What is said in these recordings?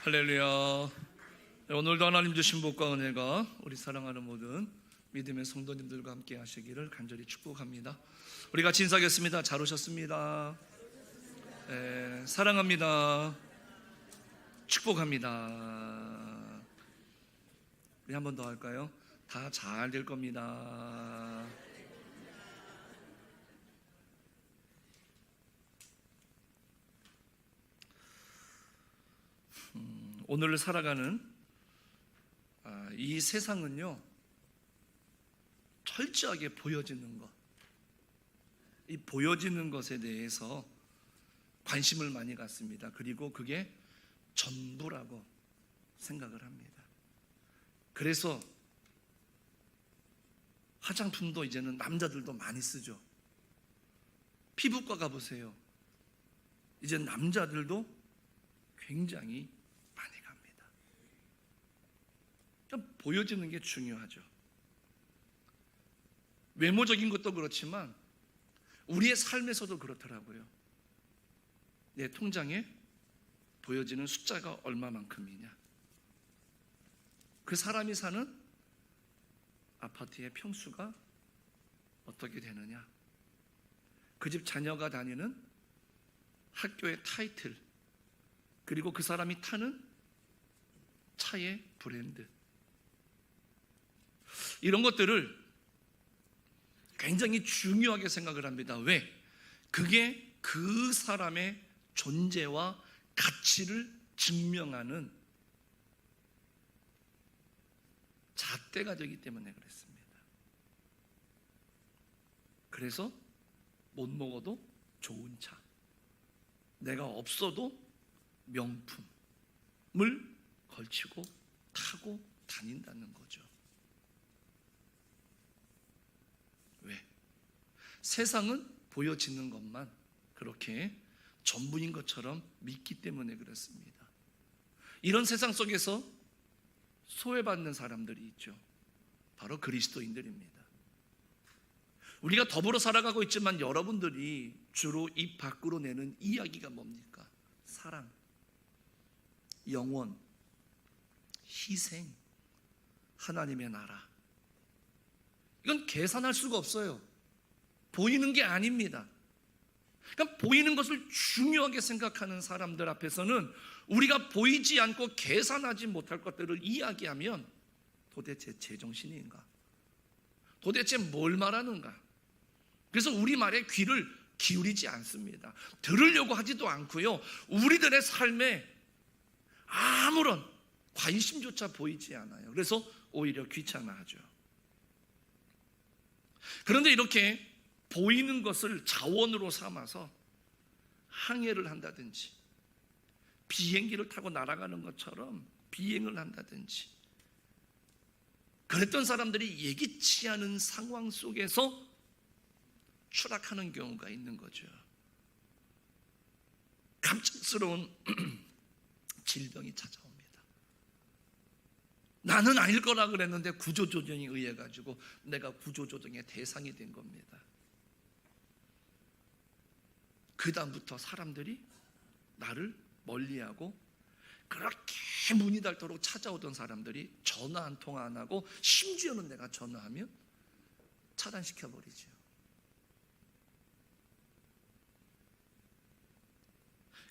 할렐루야. 오늘도 하나님 주신 복과 은혜가 우리 사랑하는 모든 믿음의 성도님들과 함께 하시기를 간절히 축복합니다. 우리 같이 인사하겠습니다. 잘 오셨습니다. 사랑합니다. 축복합니다. 우리 한 번 더 할까요? 다 잘 될 겁니다. 오늘을 살아가는 이 세상은요, 철저하게 보여지는 것, 이 보여지는 것에 대해서 관심을 많이 갖습니다. 그리고 그게 전부라고 생각을 합니다. 그래서 화장품도 이제는 남자들도 많이 쓰죠. 피부과 가보세요. 이제 남자들도 굉장히 많이 갑니다. 그러니까 보여지는 게 중요하죠. 외모적인 것도 그렇지만 우리의 삶에서도 그렇더라고요. 내 통장에 보여지는 숫자가 얼마만큼이냐, 그 사람이 사는 아파트의 평수가 어떻게 되느냐, 그 집 자녀가 다니는 학교의 타이틀, 그리고 그 사람이 타는 차의 브랜드, 이런 것들을 굉장히 중요하게 생각을 합니다. 왜? 그게 그 사람의 존재와 가치를 증명하는 잣대가 되기 때문에 그랬습니다. 그래서 못 먹어도 좋은 차, 내가 없어도 명품을 걸치고 타고 다닌다는 거죠. 왜? 세상은 보여지는 것만 그렇게 전부인 것처럼 믿기 때문에 그렇습니다. 이런 세상 속에서 소외받는 사람들이 있죠. 바로 그리스도인들입니다. 우리가 더불어 살아가고 있지만 여러분들이 주로 입 밖으로 내는 이야기가 뭡니까? 사랑, 영원, 희생, 하나님의 나라. 이건 계산할 수가 없어요. 보이는 게 아닙니다. 그러니까 보이는 것을 중요하게 생각하는 사람들 앞에서는 우리가 보이지 않고 계산하지 못할 것들을 이야기하면 도대체 제정신인가? 도대체 뭘 말하는가? 그래서 우리 말에 귀를 기울이지 않습니다. 들으려고 하지도 않고요, 우리들의 삶에 아무런 관심조차 보이지 않아요. 그래서 오히려 귀찮아하죠. 그런데 이렇게 보이는 것을 자원으로 삼아서 항해를 한다든지, 비행기를 타고 날아가는 것처럼 비행을 한다든지, 그랬던 사람들이 예기치 않은 상황 속에서 추락하는 경우가 있는 거죠. 갑작스러운 질병이 찾아옵니다. 나는 아닐 거라 그랬는데 구조조정에 의해 가지고 내가 구조조정의 대상이 된 겁니다. 그 다음부터 사람들이 나를 멀리하고, 그렇게 문이 닳도록 찾아오던 사람들이 전화 한 통 안 하고, 심지어는 내가 전화하면 차단시켜버리죠.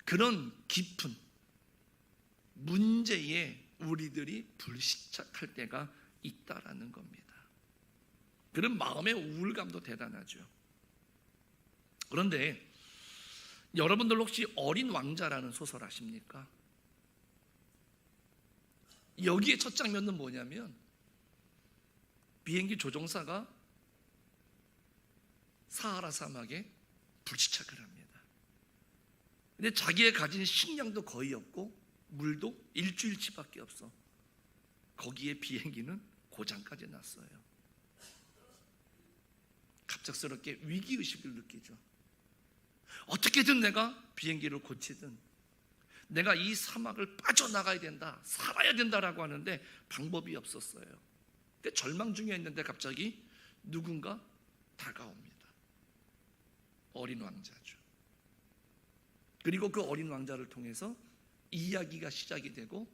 그런 깊은 문제에 우리들이 불시착할 때가 있다라는 겁니다. 그런 마음의 우울감도 대단하죠. 그런데 여러분들 혹시 어린 왕자라는 소설 아십니까? 여기에 첫 장면은 뭐냐면, 비행기 조종사가 사하라 사막에 불시착을 합니다. 근데 자기의 가진 식량도 거의 없고 물도 일주일치밖에 없어. 거기에 비행기는 고장까지 났어요. 갑작스럽게 위기의식을 느끼죠. 어떻게든 내가 비행기를 고치든, 내가 이 사막을 빠져나가야 된다, 살아야 된다라고 하는데 방법이 없었어요. 근데 절망 중에 있는데 갑자기 누군가 다가옵니다. 어린 왕자죠. 그리고 그 어린 왕자를 통해서 이야기가 시작이 되고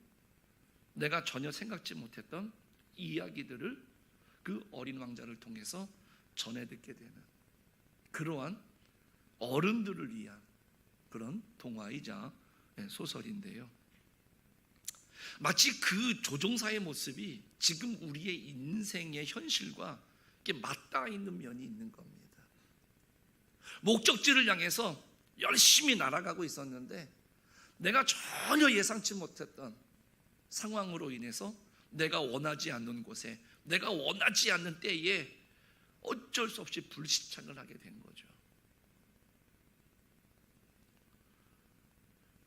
내가 전혀 생각지 못했던 이야기들을 그 어린 왕자를 통해서 전해 듣게 되는 그러한 어른들을 위한 그런 동화이자 소설인데요. 마치 그 조종사의 모습이 지금 우리의 인생의 현실과 맞닿아 있는 면이 있는 겁니다. 목적지를 향해서 열심히 날아가고 있었는데 내가 전혀 예상치 못했던 상황으로 인해서 내가 원하지 않는 곳에, 내가 원하지 않는 때에 어쩔 수 없이 불시착을 하게 된 거죠.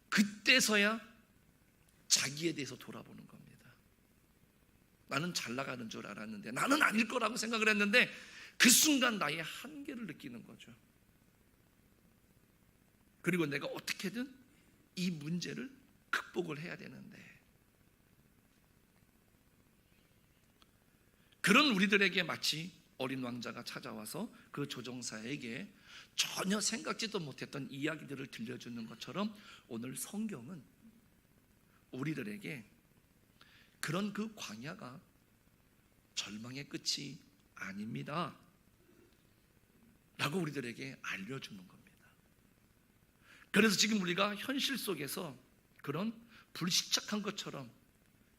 그때서야 자기에 대해서 돌아보는 겁니다. 나는 잘 나가는 줄 알았는데, 나는 아닐 거라고 생각을 했는데 그 순간 나의 한계를 느끼는 거죠. 그리고 내가 어떻게든 이 문제를 극복을 해야 되는데, 그런 우리들에게 마치 어린 왕자가 찾아와서 그 조종사에게 전혀 생각지도 못했던 이야기들을 들려주는 것처럼 오늘 성경은 우리들에게 그런 그 광야가 절망의 끝이 아닙니다 라고 우리들에게 알려주는 겁니다. 그래서 지금 우리가 현실 속에서 그런 불시착한 것처럼,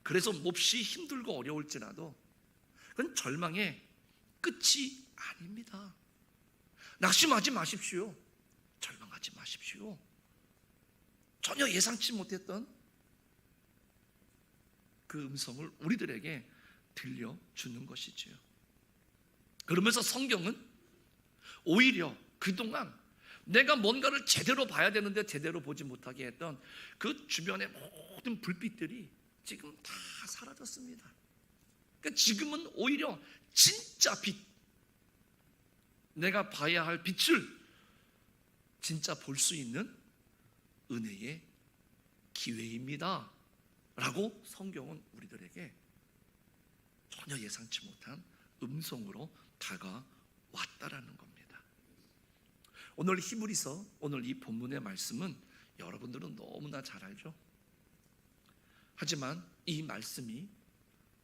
그래서 몹시 힘들고 어려울지라도 그건 절망의 끝이 아닙니다. 낙심하지 마십시오. 절망하지 마십시오. 전혀 예상치 못했던 그 음성을 우리들에게 들려주는 것이지요. 그러면서 성경은 오히려 그동안 내가 뭔가를 제대로 봐야 되는데 제대로 보지 못하게 했던 그 주변의 모든 불빛들이 지금 다 사라졌습니다. 그러니까 지금은 오히려 진짜 빛, 내가 봐야 할 빛을 진짜 볼 수 있는 은혜의 기회입니다 라고 성경은 우리들에게 전혀 예상치 못한 음성으로 다가왔다라는 겁니다. 오늘 히브리서, 오늘 이 본문의 말씀은 여러분들은 너무나 잘 알죠. 하지만 이 말씀이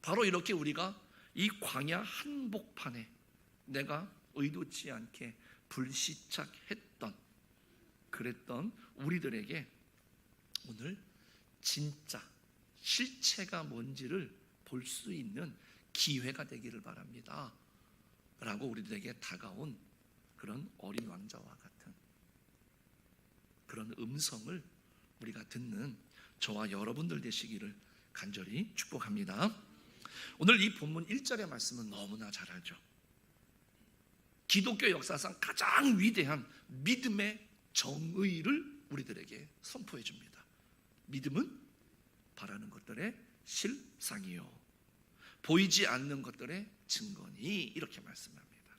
바로 이렇게 우리가 이 광야 한복판에 내가 의도치 않게 불시착했던, 그랬던 우리들에게 오늘 진짜 실체가 뭔지를 볼 수 있는 기회가 되기를 바랍니다 라고 우리들에게 다가온 그런 어린 왕자와 같은 그런 음성을 우리가 듣는 저와 여러분들 되시기를 간절히 축복합니다. 오늘 이 본문 1절의 말씀은 너무나 잘 알죠. 기독교 역사상 가장 위대한 믿음의 정의를 우리들에게 선포해 줍니다. 믿음은 바라는 것들의 실상이요 보이지 않는 것들의 증거니, 이렇게 말씀합니다.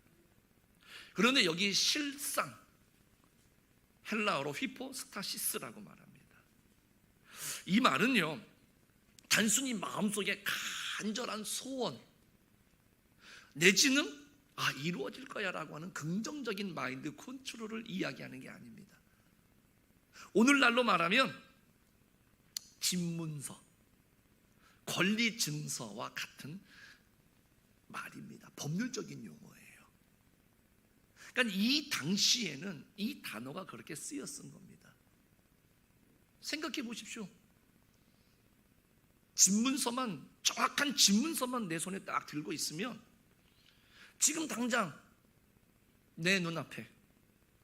그런데 여기 실상, 헬라어로 히포스타시스라고 말합니다. 이 말은요, 단순히 마음속에 간절한 소원 내지는 이루어질 거야 라고 하는 긍정적인 마인드 컨트롤을 이야기하는 게 아닙니다. 오늘날로 말하면 집문서, 권리증서와 같은 말입니다. 법률적인 용어예요. 그러니까 이 당시에는 이 단어가 그렇게 쓰여 쓴 겁니다. 생각해 보십시오. 집문서만, 정확한 집문서만 내 손에 딱 들고 있으면 지금 당장 내 눈앞에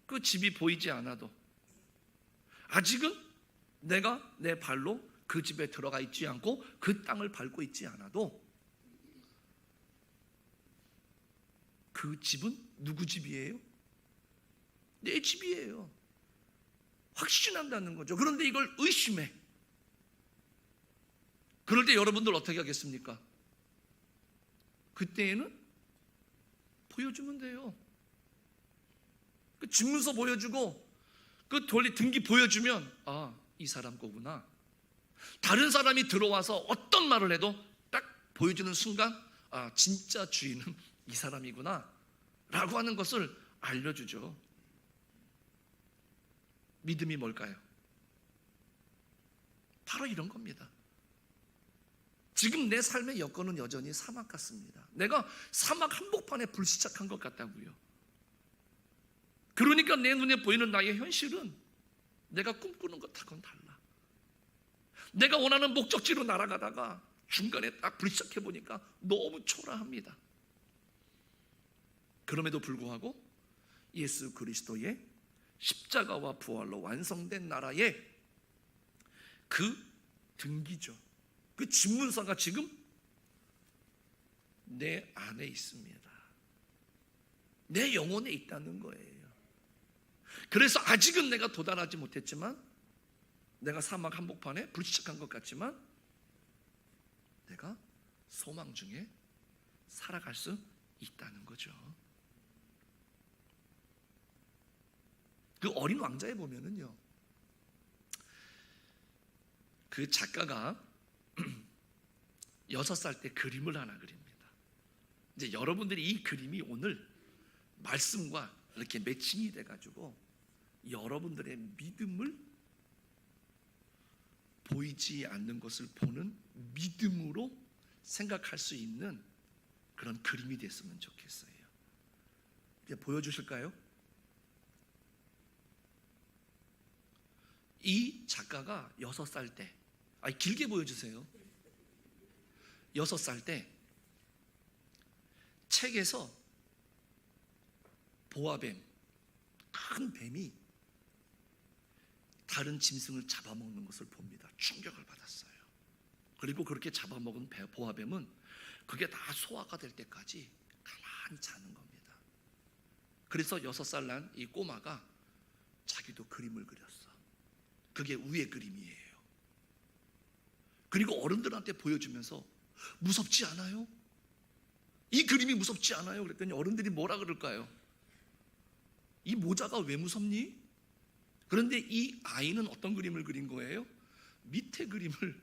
그 집이 보이지 않아도, 아직은 내가 내 발로 그 집에 들어가 있지 않고 그 땅을 밟고 있지 않아도 그 집은 누구 집이에요? 내 집이에요. 확신한다는 거죠. 그런데 이걸 의심해. 그럴 때 여러분들 어떻게 하겠습니까? 그때에는 보여주면 돼요. 그 집문서 보여주고 그 등기 보여주면 이 사람 거구나. 다른 사람이 들어와서 어떤 말을 해도 딱 보여주는 순간 진짜 주인은 이 사람이구나 라고 하는 것을 알려주죠. 믿음이 뭘까요? 바로 이런 겁니다. 지금 내 삶의 여건은 여전히 사막 같습니다. 내가 사막 한복판에 불시착한 것 같다고요. 그러니까 내 눈에 보이는 나의 현실은 내가 꿈꾸는 것하고는 달라. 내가 원하는 목적지로 날아가다가 중간에 딱 불시착해 보니까 너무 초라합니다. 그럼에도 불구하고 예수 그리스도의 십자가와 부활로 완성된 나라의 그 등기죠. 그 집문서가 지금 내 안에 있습니다. 내 영혼에 있다는 거예요. 그래서 아직은 내가 도달하지 못했지만, 내가 사막 한복판에 불시착한 것 같지만, 내가 소망 중에 살아갈 수 있다는 거죠. 그 어린 왕자에 보면은요, 그 작가가 6살 때 그림을 하나 그립니다. 이제 여러분들이 이 그림이 오늘 말씀과 이렇게 매칭이 돼가지고 여러분들의 믿음을 보이지 않는 것을 보는 믿음으로 생각할 수 있는 그런 그림이 됐으면 좋겠어요. 이제 보여주실까요? 이 작가가 6살 때, 길게 보여주세요. 6살 때 책에서 보아뱀, 큰 뱀이 다른 짐승을 잡아먹는 것을 봅니다. 충격을 받았어요. 그리고 그렇게 잡아먹은 보아뱀은 그게 다 소화가 될 때까지 가만히 자는 겁니다. 그래서 6살 난 이 꼬마가 자기도 그림을 그렸어. 그게 위의 그림이에요. 그리고 어른들한테 보여주면서 무섭지 않아요? 이 그림이 무섭지 않아요? 그랬더니 어른들이 뭐라 그럴까요? 이 모자가 왜 무섭니? 그런데 이 아이는 어떤 그림을 그린 거예요? 밑에 그림을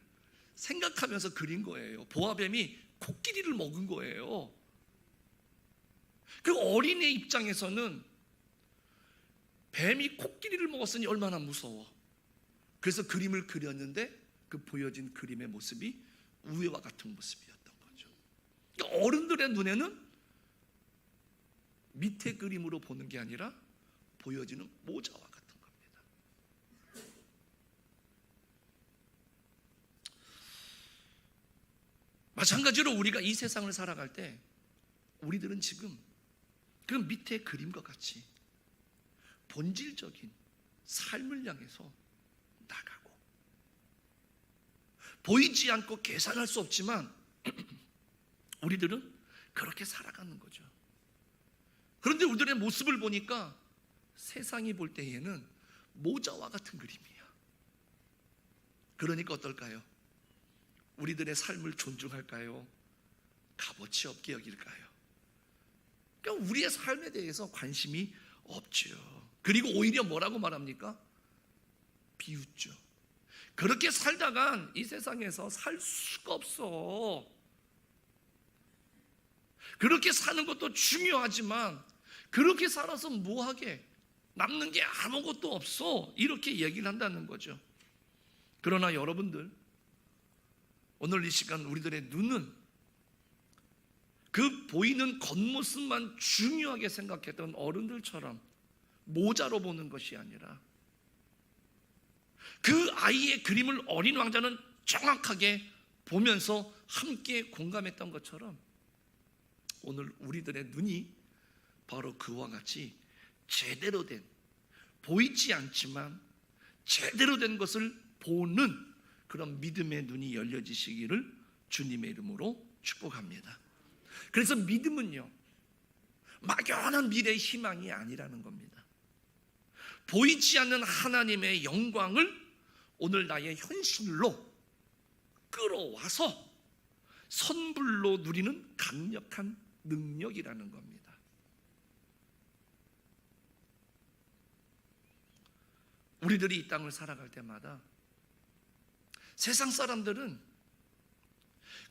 생각하면서 그린 거예요. 보아뱀이 코끼리를 먹은 거예요. 그 어린애 입장에서는 뱀이 코끼리를 먹었으니 얼마나 무서워. 그래서 그림을 그렸는데 그 보여진 그림의 모습이 우애와 같은 모습이었던 거죠. 그러니까 어른들의 눈에는 밑에 그림으로 보는 게 아니라 보여지는 모자와 같은 겁니다. 마찬가지로 우리가 이 세상을 살아갈 때 우리들은 지금 그 밑에 그림과 같이 본질적인 삶을 향해서 나가고, 보이지 않고 계산할 수 없지만 우리들은 그렇게 살아가는 거죠. 그런데 우리들의 모습을 보니까 세상이 볼 때에는 모자와 같은 그림이야. 그러니까 어떨까요? 우리들의 삶을 존중할까요? 값어치 없게 여길까요? 그러니까 우리의 삶에 대해서 관심이 없죠. 그리고 오히려 뭐라고 말합니까? 비웃죠. 그렇게 살다간 이 세상에서 살 수가 없어. 그렇게 사는 것도 중요하지만 그렇게 살아서 뭐하게, 남는 게 아무것도 없어, 이렇게 얘기를 한다는 거죠. 그러나 여러분들, 오늘 이 시간 우리들의 눈은 그 보이는 겉모습만 중요하게 생각했던 어른들처럼 모자로 보는 것이 아니라, 그 아이의 그림을 어린 왕자는 정확하게 보면서 함께 공감했던 것처럼 오늘 우리들의 눈이 바로 그와 같이 제대로 된, 보이지 않지만 제대로 된 것을 보는 그런 믿음의 눈이 열려지시기를 주님의 이름으로 축복합니다. 그래서 믿음은요, 막연한 미래의 희망이 아니라는 겁니다. 보이지 않는 하나님의 영광을 오늘 나의 현실로 끌어와서 선불로 누리는 강력한 능력이라는 겁니다. 우리들이 이 땅을 살아갈 때마다 세상 사람들은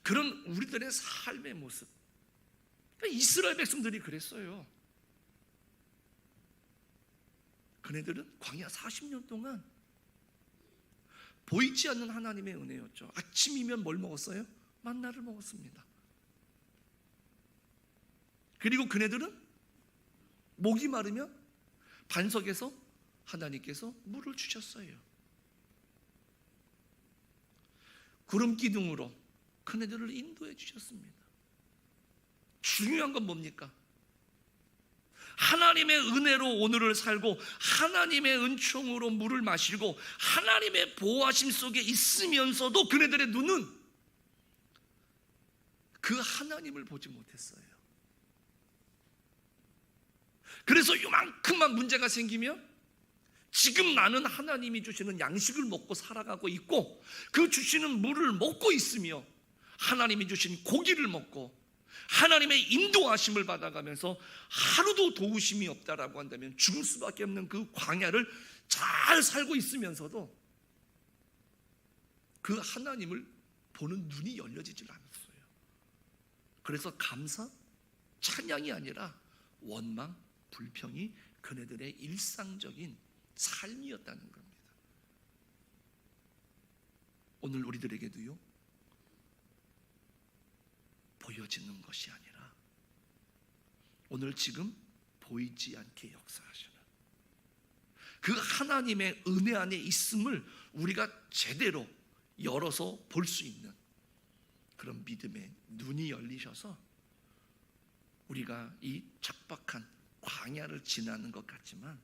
그런 우리들의 삶의 모습, 그러니까 이스라엘 백성들이 그랬어요. 그네들은 광야 40년 동안 보이지 않는 하나님의 은혜였죠. 아침이면 뭘 먹었어요? 만나를 먹었습니다. 그리고 그네들은 목이 마르면 반석에서 하나님께서 물을 주셨어요. 구름 기둥으로 그네들을 인도해 주셨습니다. 중요한 건 뭡니까? 하나님의 은혜로 오늘을 살고 하나님의 은총으로 물을 마시고 하나님의 보호하심 속에 있으면서도 그네들의 눈은 그 하나님을 보지 못했어요. 그래서 이만큼만 문제가 생기면 지금 나는 하나님이 주시는 양식을 먹고 살아가고 있고 그 주시는 물을 먹고 있으며 하나님이 주신 고기를 먹고 하나님의 인도하심을 받아가면서 하루도 도우심이 없다라고 한다면 죽을 수밖에 없는 그 광야를 잘 살고 있으면서도 그 하나님을 보는 눈이 열려지질 않았어요. 그래서 감사, 찬양이 아니라 원망, 불평이 그네들의 일상적인 삶이었다는 겁니다. 오늘 우리들에게도요, 보여지는 것이 아니라 오늘 지금 보이지 않게 역사하시는 그 하나님의 은혜 안에 있음을 우리가 제대로 열어서 볼 수 있는 그런 믿음의 눈이 열리셔서 우리가 이 척박한 광야를 지나는 것 같지만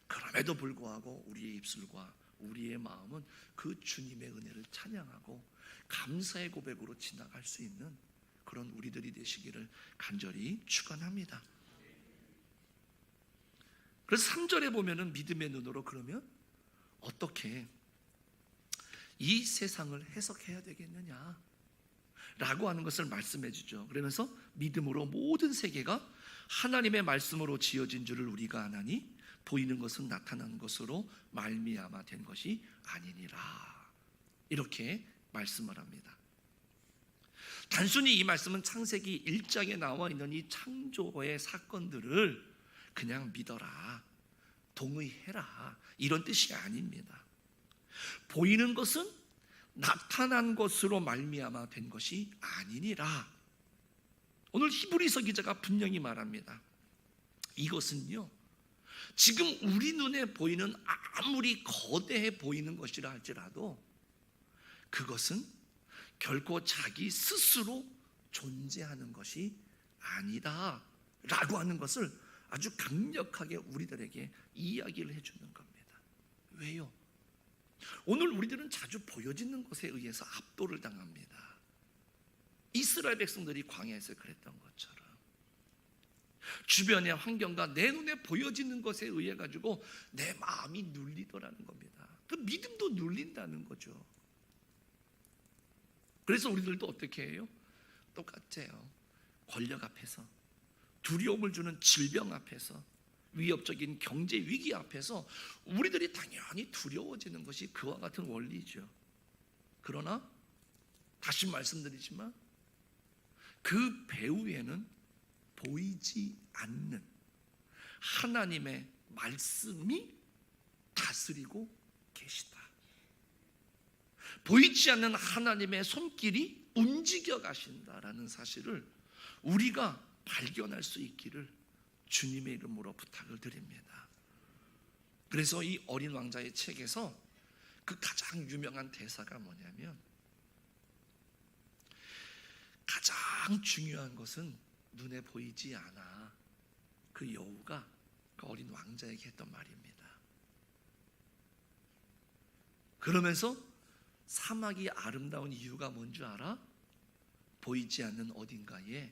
그럼에도 불구하고 우리의 입술과 우리의 마음은 그 주님의 은혜를 찬양하고 감사의 고백으로 지나갈 수 있는 그런 우리들이 되시기를 간절히 축원합니다. 그래서 3절에 보면은 믿음의 눈으로 그러면 어떻게 이 세상을 해석해야 되겠느냐 라고 하는 것을 말씀해 주죠. 그러면서 믿음으로 모든 세계가 하나님의 말씀으로 지어진 줄을 우리가 아나니 보이는 것은 나타난 것으로 말미암아 된 것이 아니니라, 이렇게 말씀을 합니다. 단순히 이 말씀은 창세기 1장에 나와 있는 이 창조의 사건들을 그냥 믿어라, 동의해라, 이런 뜻이 아닙니다. 보이는 것은 나타난 것으로 말미암아 된 것이 아니니라. 오늘 히브리서 기자가 분명히 말합니다. 이것은요, 지금 우리 눈에 보이는 아무리 거대해 보이는 것이라 할지라도 그것은 결코 자기 스스로 존재하는 것이 아니다 라고 하는 것을 아주 강력하게 우리들에게 이야기를 해주는 겁니다. 왜요? 오늘 우리들은 자주 보여지는 것에 의해서 압도를 당합니다. 이스라엘 백성들이 광야에서 그랬던 것처럼 주변의 환경과 내 눈에 보여지는 것에 의해 가지고 내 마음이 눌리더라는 겁니다. 그 믿음도 눌린다는 거죠. 그래서 우리들도 어떻게 해요? 똑같아요. 권력 앞에서, 두려움을 주는 질병 앞에서, 위협적인 경제 위기 앞에서 우리들이 당연히 두려워지는 것이 그와 같은 원리죠. 그러나 다시 말씀드리지만 그 배후에는 보이지 않는 하나님의 말씀이 다스리고 계시다. 보이지 않는 하나님의 손길이 움직여 가신다라는 사실을 우리가 발견할 수 있기를 주님의 이름으로 부탁을 드립니다. 그래서 이 어린 왕자의 책에서 그 가장 유명한 대사가 뭐냐면, 가장 중요한 것은 눈에 보이지 않아. 그 여우가 그 어린 왕자에게 했던 말입니다. 그러면서 사막이 아름다운 이유가 뭔지 알아? 보이지 않는 어딘가에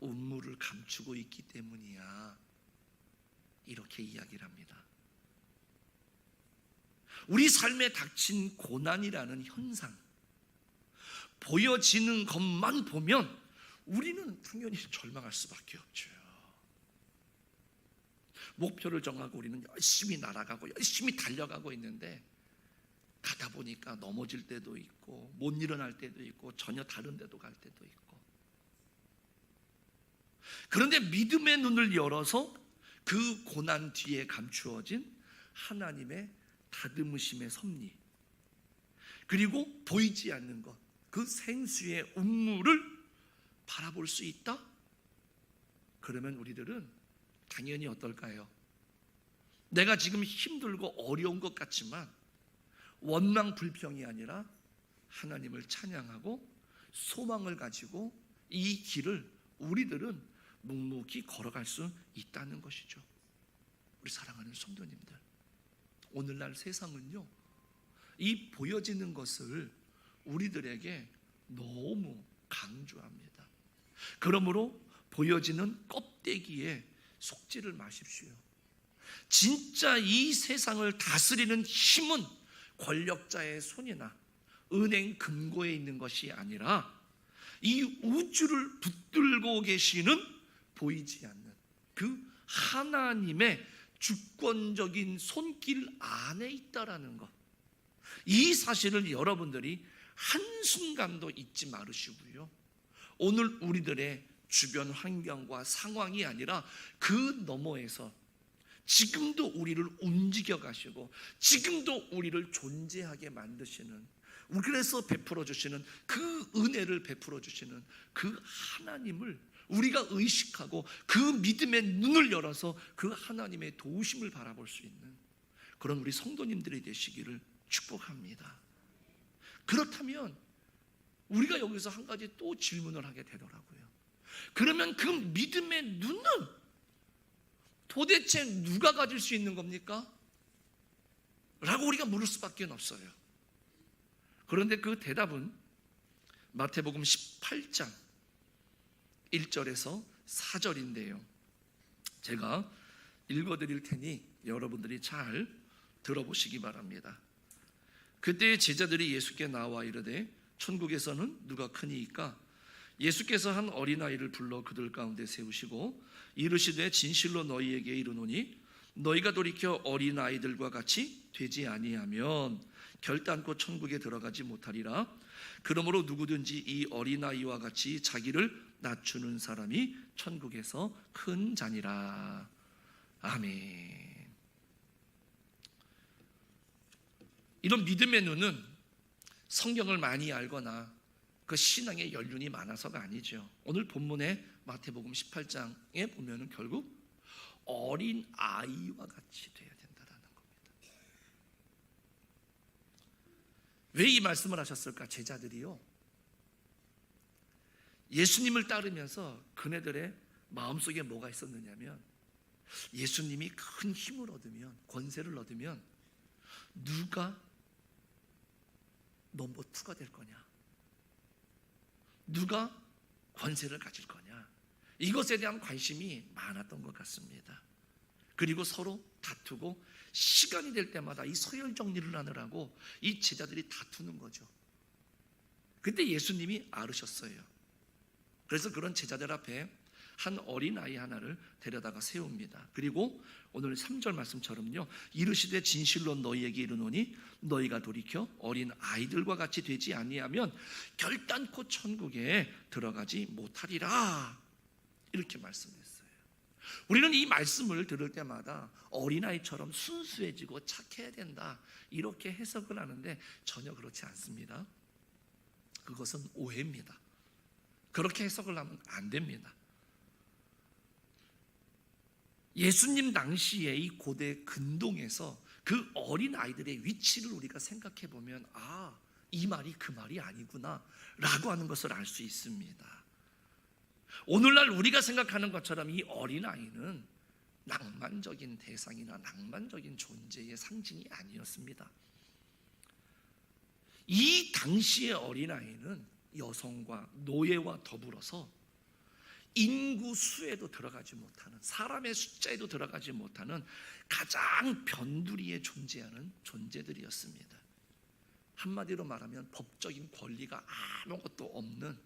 운물을 감추고 있기 때문이야, 이렇게 이야기를 합니다. 우리 삶에 닥친 고난이라는 현상, 보여지는 것만 보면 우리는 당연히 절망할 수밖에 없죠. 목표를 정하고 우리는 열심히 날아가고 열심히 달려가고 있는데 가다 보니까 넘어질 때도 있고 못 일어날 때도 있고 전혀 다른 데도 갈 때도 있고, 그런데 믿음의 눈을 열어서 그 고난 뒤에 감추어진 하나님의 다듬으심의 섭리, 그리고 보이지 않는 것, 그 생수의 운물을 바라볼 수 있다? 그러면 우리들은 당연히 어떨까요? 내가 지금 힘들고 어려운 것 같지만 원망 불평이 아니라 하나님을 찬양하고 소망을 가지고 이 길을 우리들은 묵묵히 걸어갈 수 있다는 것이죠. 우리 사랑하는 성도님들, 오늘날 세상은요, 이 보여지는 것을 우리들에게 너무 강조합니다. 그러므로 보여지는 껍데기에 속지를 마십시오. 진짜 이 세상을 다스리는 힘은 권력자의 손이나 은행 금고에 있는 것이 아니라 이 우주를 붙들고 계시는 보이지 않는 그 하나님의 주권적인 손길 안에 있다라는 것, 이 사실을 여러분들이 한순간도 잊지 마시고요, 오늘 우리들의 주변 환경과 상황이 아니라 그 너머에서 지금도 우리를 움직여 가시고 지금도 우리를 존재하게 만드시는, 그래서 베풀어 주시는 그 은혜를 베풀어 주시는 그 하나님을 우리가 의식하고 그 믿음의 눈을 열어서 그 하나님의 도우심을 바라볼 수 있는 그런 우리 성도님들이 되시기를 축복합니다. 그렇다면 우리가 여기서 한 가지 또 질문을 하게 되더라고요. 그러면 그 믿음의 눈은 도대체 누가 가질 수 있는 겁니까? 라고 우리가 물을 수밖에 없어요. 그런데 그 대답은 마태복음 18장 1절에서 4절인데요. 제가 읽어드릴 테니 여러분들이 잘 들어보시기 바랍니다. 그때 제자들이 예수께 나와 이르되 천국에서는 누가 크니이까? 예수께서 한 어린아이를 불러 그들 가운데 세우시고 이르시되 진실로 너희에게 이르노니 너희가 돌이켜 어린아이들과 같이 되지 아니하면 결단코 천국에 들어가지 못하리라. 그러므로 누구든지 이 어린아이와 같이 자기를 낮추는 사람이 천국에서 큰 자니라. 아멘. 이런 믿음의 눈은 성경을 많이 알거나 그 신앙의 연륜이 많아서가 아니죠. 오늘 본문의 마태복음 18장에 보면은 결국 어린 아이와 같이 돼야 된다는 겁니다. 왜 이 말씀을 하셨을까? 제자들이요, 예수님을 따르면서 그네들의 마음속에 뭐가 있었느냐면, 예수님이 큰 힘을 얻으면, 권세를 얻으면 누가 넘버 2가 될 거냐, 누가 권세를 가질 거냐, 이것에 대한 관심이 많았던 것 같습니다. 그리고 서로 다투고 시간이 될 때마다 이 서열 정리를 하느라고 이 제자들이 다투는 거죠. 그때 예수님이 알으셨어요. 그래서 그런 제자들 앞에 한 어린아이 하나를 데려다가 세웁니다. 그리고 오늘 3절 말씀처럼요, 이르시되 진실로 너희에게 이르노니 너희가 돌이켜 어린 아이들과 같이 되지 아니하면 결단코 천국에 들어가지 못하리라. 이렇게 말씀했어요. 우리는 이 말씀을 들을 때마다 어린아이처럼 순수해지고 착해야 된다, 이렇게 해석을 하는데 전혀 그렇지 않습니다. 그것은 오해입니다. 그렇게 해석을 하면 안 됩니다. 예수님 당시에 이 고대 근동에서 그 어린 아이들의 위치를 우리가 생각해 보면, 아, 이 말이 그 말이 아니구나 라고 하는 것을 알 수 있습니다. 오늘날 우리가 생각하는 것처럼 이 어린 아이는 낭만적인 대상이나 낭만적인 존재의 상징이 아니었습니다. 이 당시의 어린 아이는 여성과 노예와 더불어서 인구 수에도 들어가지 못하는, 사람의 숫자에도 들어가지 못하는 가장 변두리에 존재하는 존재들이었습니다. 한마디로 말하면 법적인 권리가 아무것도 없는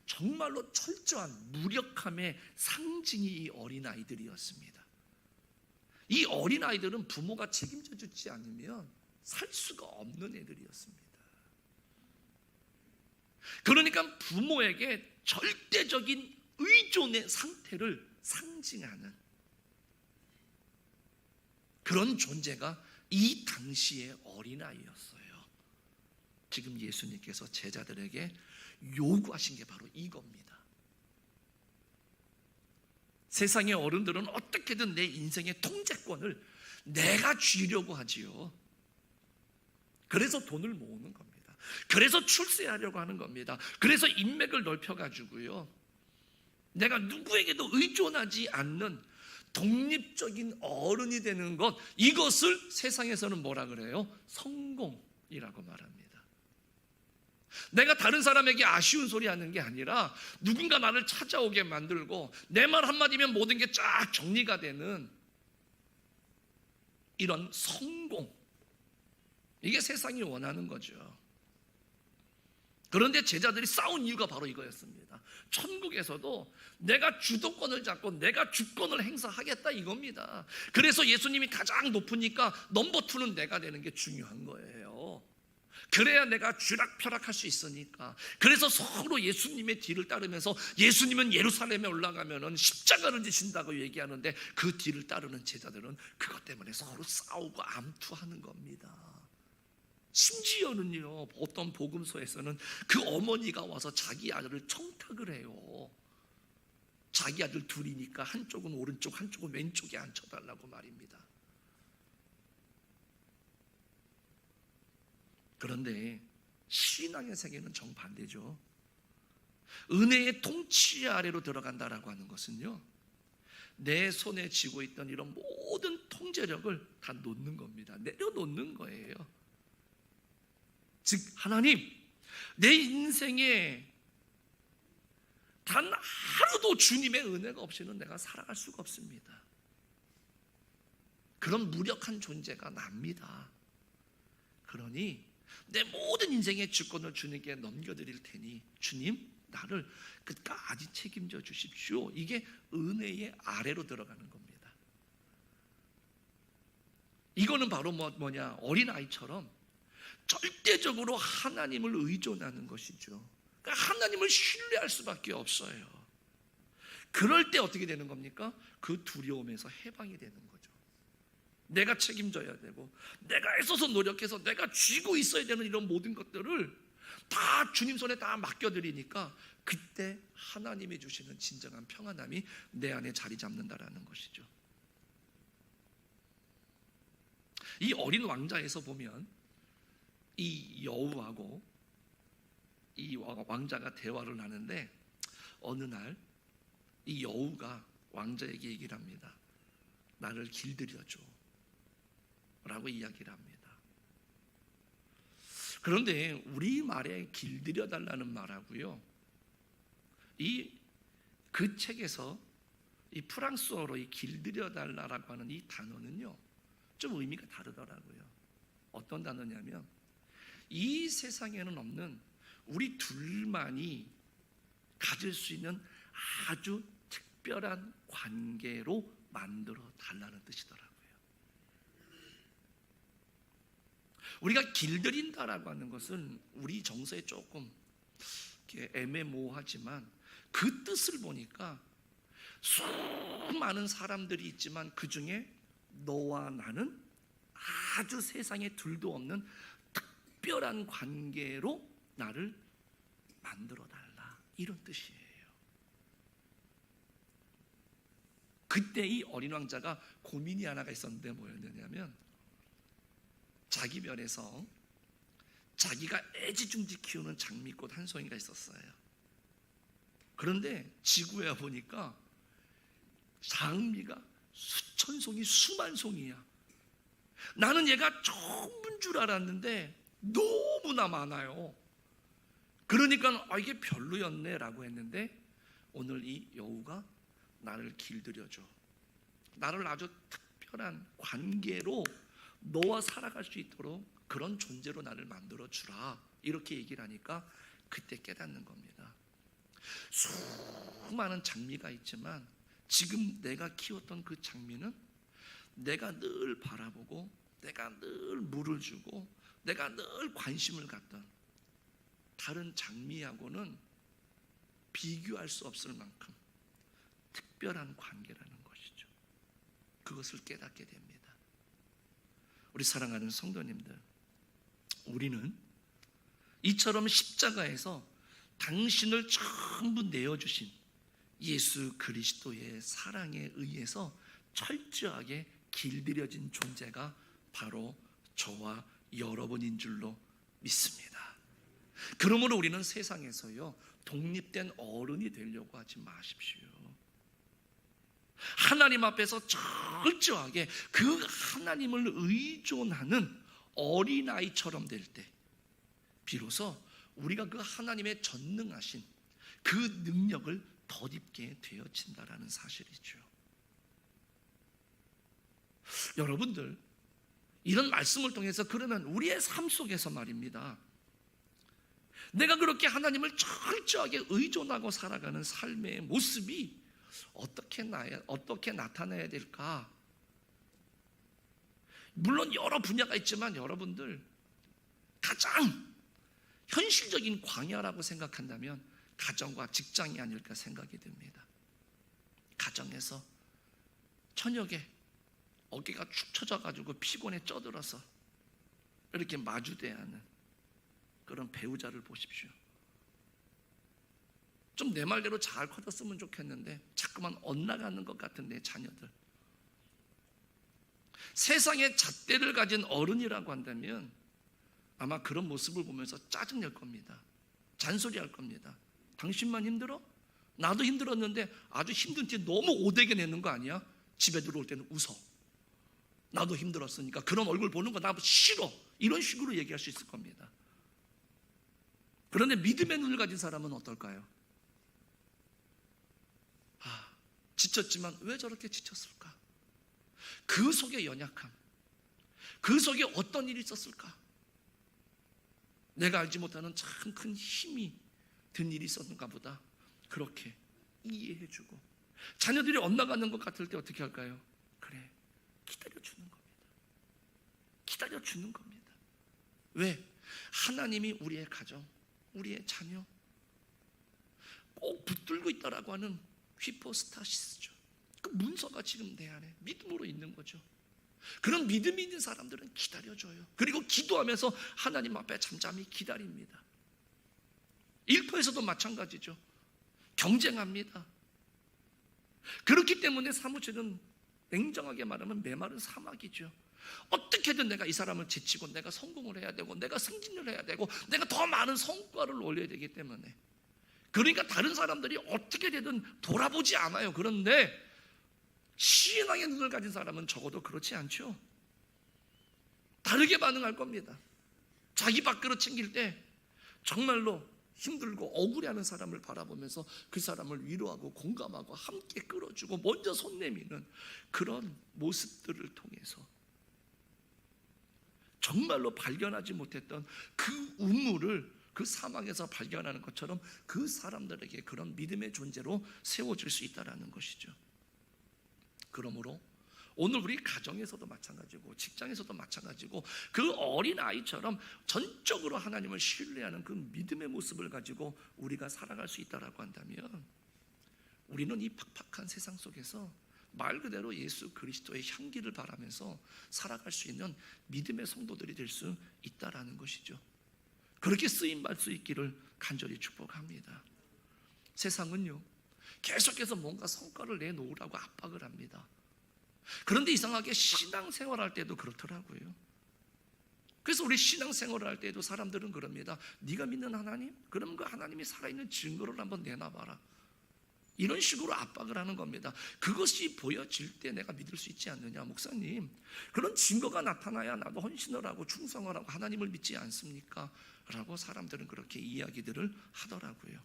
정말로 철저한 무력함의 상징이 이 어린아이들이었습니다. 이 어린아이들은 부모가 책임져 주지 않으면 살 수가 없는 애들이었습니다. 그러니까 부모에게 절대적인 의존의 상태를 상징하는 그런 존재가 이 당시의 어린아이였어요. 지금 예수님께서 제자들에게 요구하신 게 바로 이겁니다. 세상의 어른들은 어떻게든 내 인생의 통제권을 내가 쥐려고 하지요. 그래서 돈을 모으는 겁니다. 그래서 출세하려고 하는 겁니다. 그래서 인맥을 넓혀가지고요, 내가 누구에게도 의존하지 않는 독립적인 어른이 되는 것, 이것을 세상에서는 뭐라 그래요? 성공이라고 말합니다. 내가 다른 사람에게 아쉬운 소리 하는 게 아니라 누군가 나를 찾아오게 만들고 내 말 한마디면 모든 게 쫙 정리가 되는 이런 성공, 이게 세상이 원하는 거죠. 그런데 제자들이 싸운 이유가 바로 이거였습니다. 천국에서도 내가 주도권을 잡고 내가 주권을 행사하겠다 이겁니다. 그래서 예수님이 가장 높으니까 넘버 2는 내가 되는 게 중요한 거예요. 그래야 내가 쥐락펴락할 수 있으니까. 그래서 서로 예수님의 뒤를 따르면서, 예수님은 예루살렘에 올라가면 십자가를 지신다고 얘기하는데 그 뒤를 따르는 제자들은 그것 때문에 서로 싸우고 암투하는 겁니다. 심지어는요, 어떤 복음서에서는 그 어머니가 와서 자기 아들을 청탁을 해요. 자기 아들 둘이니까 한쪽은 오른쪽 한쪽은 왼쪽에 앉혀달라고 말입니다. 그런데 신앙의 세계는 정반대죠. 은혜의 통치 아래로 들어간다라고 하는 것은요, 내 손에 쥐고 있던 이런 모든 통제력을 다 놓는 겁니다. 내려놓는 거예요. 즉, 하나님, 내 인생에 단 하루도 주님의 은혜가 없이는 내가 살아갈 수가 없습니다. 그런 무력한 존재가 납니다. 그러니 내 모든 인생의 주권을 주님께 넘겨드릴 테니 주님, 나를 끝까지 책임져 주십시오. 이게 은혜의 아래로 들어가는 겁니다. 이거는 바로 뭐냐, 어린아이처럼 절대적으로 하나님을 의존하는 것이죠. 그러니까 하나님을 신뢰할 수밖에 없어요. 그럴 때 어떻게 되는 겁니까? 그 두려움에서 해방이 되는 거죠. 내가 책임져야 되고 내가 애써서 노력해서 내가 쥐고 있어야 되는 이런 모든 것들을 다 주님 손에 다 맡겨드리니까 그때 하나님이 주시는 진정한 평안함이 내 안에 자리 잡는다라는 것이죠. 이 어린 왕자에서 보면 이 여우하고 이 왕자가 대화를 하는데, 어느 날 이 여우가 왕자에게 얘기를 합니다. 나를 길들여줘 라고 이야기를 합니다. 그런데 우리말에 길들여달라는 말하고요, 그 책에서 이 프랑스어로 이 길들여달라고 하는 이 단어는요, 좀 의미가 다르더라고요. 어떤 단어냐면, 이 세상에는 없는 우리 둘만이 가질 수 있는 아주 특별한 관계로 만들어 달라는 뜻이더라고요. 우리가 길들인다라고 하는 것은 우리 정서에 조금 애매모호하지만 그 뜻을 보니까 수많은 사람들이 있지만 그 중에 너와 나는 아주 세상에 둘도 없는 특별한 관계로 나를 만들어 달라, 이런 뜻이에요. 그때 이 어린 왕자가 고민이 하나가 있었는데 뭐였냐면, 자기 면에서 자기가 애지중지 키우는 장미꽃 한 송이가 있었어요. 그런데 지구에 보니까 장미가 수천 송이, 수만 송이야. 나는 얘가 전부인 줄 알았는데 너무나 많아요. 그러니까 이게 별로였네 라고 했는데, 오늘 이 여우가 나를 길들여줘, 나를 아주 특별한 관계로 너와 살아갈 수 있도록 그런 존재로 나를 만들어 주라, 이렇게 얘기를 하니까 그때 깨닫는 겁니다. 수많은 장미가 있지만 지금 내가 키웠던 그 장미는 내가 늘 바라보고 내가 늘 물을 주고 내가 늘 관심을 갖던 다른 장미하고는 비교할 수 없을 만큼 특별한 관계라는 것이죠. 그것을 깨닫게 됩니다. 우리 사랑하는 성도님들, 우리는 이처럼 십자가에서 당신을 전부 내어주신 예수 그리스도의 사랑에 의해서 철저하게 길들여진 존재가 바로 저와 여러분인 줄로 믿습니다. 그러므로 우리는 세상에서요, 독립된 어른이 되려고 하지 마십시오. 하나님 앞에서 철저하게 그 하나님을 의존하는 어린아이처럼 될 때 비로소 우리가 그 하나님의 전능하신 그 능력을 덧입게 되어진다라는 사실이죠. 여러분들, 이런 말씀을 통해서 그러면 우리의 삶 속에서 말입니다, 내가 그렇게 하나님을 철저하게 의존하고 살아가는 삶의 모습이 어떻게 나타나야 될까? 물론 여러 분야가 있지만 여러분들, 가장 현실적인 광야라고 생각한다면 가정과 직장이 아닐까 생각이 듭니다. 가정에서 저녁에 어깨가 축 처져가지고 피곤에 쪄들어서 이렇게 마주대야 하는 그런 배우자를 보십시오. 좀 내 말대로 잘 커졌으면 좋겠는데 자꾸만 엇나가는 것 같은 내 자녀들. 세상의 잣대를 가진 어른이라고 한다면 아마 그런 모습을 보면서 짜증낼 겁니다. 잔소리할 겁니다. 당신만 힘들어? 나도 힘들었는데 아주 힘든 티 너무 오대게 내는 거 아니야? 집에 들어올 때는 웃어. 나도 힘들었으니까 그런 얼굴 보는 거 나 싫어. 이런 식으로 얘기할 수 있을 겁니다. 그런데 믿음의 눈을 가진 사람은 어떨까요? 지쳤지만 왜 저렇게 지쳤을까? 그 속에 연약함, 그 속에 어떤 일이 있었을까? 내가 알지 못하는 참 큰 힘이 든 일이 있었는가 보다. 그렇게 이해해주고, 자녀들이 엇나가는 것 같을 때 어떻게 할까요? 그래, 기다려주는 겁니다. 기다려주는 겁니다. 왜? 하나님이 우리의 가정, 우리의 자녀 꼭 붙들고 있다라고 하는 휘포스타시스죠. 그 문서가 지금 내 안에 믿음으로 있는 거죠. 그런 믿음이 있는 사람들은 기다려줘요. 그리고 기도하면서 하나님 앞에 잠잠히 기다립니다. 일터에서도 마찬가지죠. 경쟁합니다. 그렇기 때문에 사무실은 냉정하게 말하면 메마른 사막이죠. 어떻게든 내가 이 사람을 제치고 내가 성공을 해야 되고 내가 승진을 해야 되고 내가 더 많은 성과를 올려야 되기 때문에, 그러니까 다른 사람들이 어떻게 되든 돌아보지 않아요. 그런데 신앙의 눈을 가진 사람은 적어도 그렇지 않죠. 다르게 반응할 겁니다. 자기 밥그릇 챙길 때 정말로 힘들고 억울해하는 사람을 바라보면서 그 사람을 위로하고 공감하고 함께 끌어주고 먼저 손 내미는 그런 모습들을 통해서 정말로 발견하지 못했던 그 우물을 그 사막에서 발견하는 것처럼 그 사람들에게 그런 믿음의 존재로 세워질 수 있다는 것이죠. 그러므로 오늘 우리 가정에서도 마찬가지고 직장에서도 마찬가지고 그 어린아이처럼 전적으로 하나님을 신뢰하는 그 믿음의 모습을 가지고 우리가 살아갈 수 있다고 한다면 우리는 이 팍팍한 세상 속에서 말 그대로 예수 그리스도의 향기를 바라면서 살아갈 수 있는 믿음의 성도들이 될 수 있다는 것이죠. 그렇게 쓰임받을 수 있기를 간절히 축복합니다. 세상은요, 계속해서 뭔가 성과를 내놓으라고 압박을 합니다. 그런데 이상하게 신앙생활할 때도 그렇더라고요. 그래서 우리 신앙생활을 할 때도 사람들은 그럽니다. 네가 믿는 하나님? 그럼 그 하나님이 살아있는 증거를 한번 내놔봐라. 이런 식으로 압박을 하는 겁니다. 그것이 보여질 때 내가 믿을 수 있지 않느냐. 목사님, 그런 증거가 나타나야 나도 헌신을 하고 충성을 하고 하나님을 믿지 않습니까? 라고 사람들은 그렇게 이야기들을 하더라고요.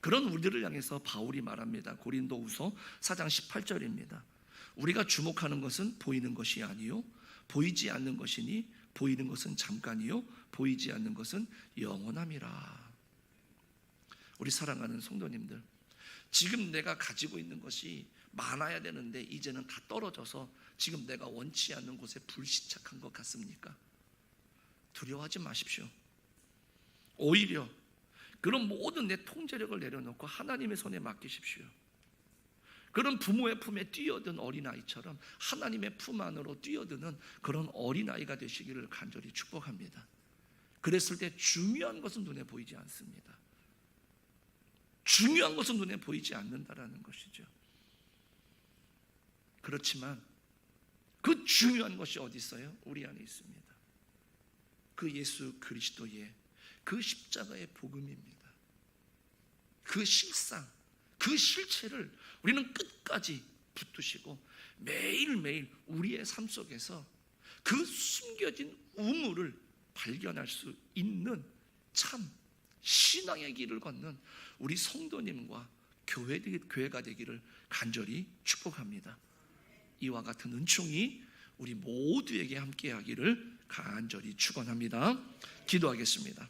그런 우리들을 향해서 바울이 말합니다. 고린도후서 4장 18절입니다. 우리가 주목하는 것은 보이는 것이 아니요 보이지 않는 것이니 보이는 것은 잠깐이요 보이지 않는 것은 영원함이라. 우리 사랑하는 성도님들, 지금 내가 가지고 있는 것이 많아야 되는데 이제는 다 떨어져서 지금 내가 원치 않는 곳에 불시착한 것 같습니까? 두려워하지 마십시오. 오히려 그런 모든 내 통제력을 내려놓고 하나님의 손에 맡기십시오. 그런 부모의 품에 뛰어든 어린아이처럼 하나님의 품 안으로 뛰어드는 그런 어린아이가 되시기를 간절히 축복합니다. 그랬을 때 중요한 것은 눈에 보이지 않습니다. 중요한 것은 눈에 보이지 않는다라는 것이죠. 그렇지만 그 중요한 것이 어디 있어요? 우리 안에 있습니다. 그 예수 그리스도의 그 십자가의 복음입니다. 그 실상, 그 실체를 우리는 끝까지 붙드시고 매일매일 우리의 삶 속에서 그 숨겨진 우물을 발견할 수 있는 참 신앙의 길을 걷는 우리 성도님과 교회가 되기를 간절히 축복합니다. 이와 같은 은총이 우리 모두에게 함께하기를 간절히 축원합니다. 기도하겠습니다.